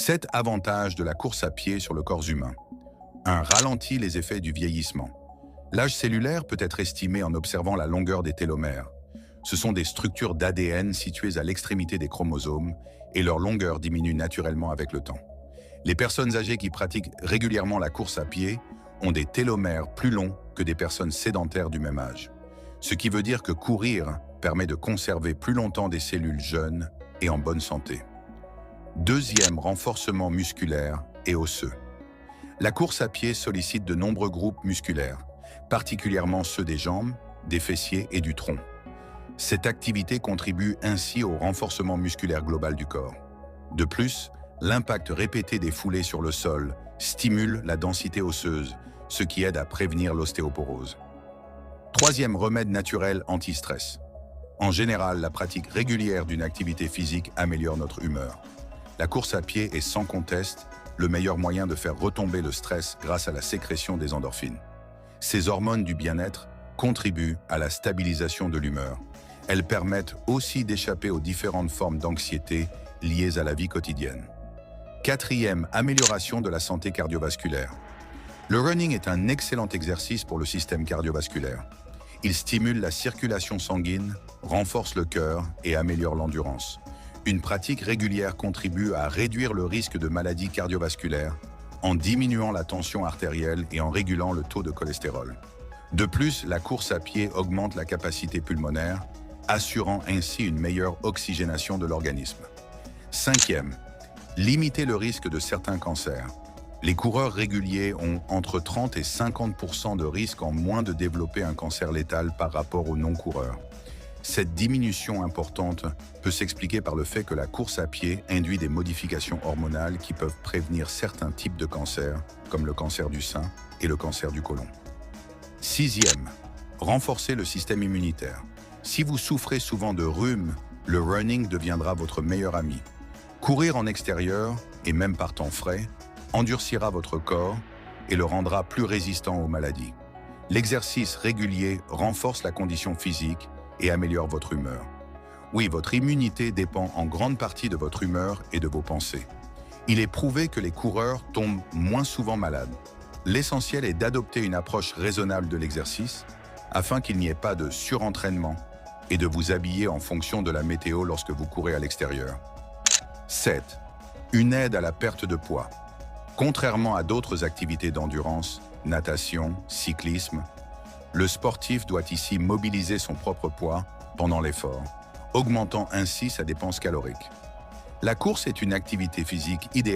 7 avantages de la course à pied sur le corps humain. 1. Ralentit les effets du vieillissement. L'âge cellulaire peut être estimé en observant la longueur des télomères. Ce sont des structures d'ADN situées à l'extrémité des chromosomes et leur longueur diminue naturellement avec le temps. Les personnes âgées qui pratiquent régulièrement la course à pied ont des télomères plus longs que des personnes sédentaires du même âge. Ce qui veut dire que courir permet de conserver plus longtemps des cellules jeunes et en bonne santé. Deuxième, renforcement musculaire et osseux. La course à pied sollicite de nombreux groupes musculaires, particulièrement ceux des jambes, des fessiers et du tronc. Cette activité contribue ainsi au renforcement musculaire global du corps. De plus, l'impact répété des foulées sur le sol stimule la densité osseuse, ce qui aide à prévenir l'ostéoporose. Troisième, remède naturel anti-stress. En général, la pratique régulière d'une activité physique améliore notre humeur. La course à pied est sans conteste le meilleur moyen de faire retomber le stress grâce à la sécrétion des endorphines. Ces hormones du bien-être contribuent à la stabilisation de l'humeur. Elles permettent aussi d'échapper aux différentes formes d'anxiété liées à la vie quotidienne. Quatrième, amélioration de la santé cardiovasculaire. Le running est un excellent exercice pour le système cardiovasculaire. Il stimule la circulation sanguine, renforce le cœur et améliore l'endurance. Une pratique régulière contribue à réduire le risque de maladies cardiovasculaires en diminuant la tension artérielle et en régulant le taux de cholestérol. De plus, la course à pied augmente la capacité pulmonaire, assurant ainsi une meilleure oxygénation de l'organisme. Cinquième, limiter le risque de certains cancers. Les coureurs réguliers ont entre 30 et 50% de risque en moins de développer un cancer létal par rapport aux non-coureurs. Cette diminution importante peut s'expliquer par le fait que la course à pied induit des modifications hormonales qui peuvent prévenir certains types de cancers, comme le cancer du sein et le cancer du côlon. Sixième, renforcer le système immunitaire. Si vous souffrez souvent de rhume, le running deviendra votre meilleur ami. Courir en extérieur, et même par temps frais, endurcira votre corps et le rendra plus résistant aux maladies. L'exercice régulier renforce la condition physique et améliore votre humeur. Oui, votre immunité dépend en grande partie de votre humeur et de vos pensées. Il est prouvé que les coureurs tombent moins souvent malades. L'essentiel est d'adopter une approche raisonnable de l'exercice afin qu'il n'y ait pas de surentraînement et de vous habiller en fonction de la météo lorsque vous courez à l'extérieur. 7. Une aide à la perte de poids. Contrairement à d'autres activités d'endurance, natation, cyclisme, le sportif doit ici mobiliser son propre poids pendant l'effort, augmentant ainsi sa dépense calorique. La course est une activité physique idéale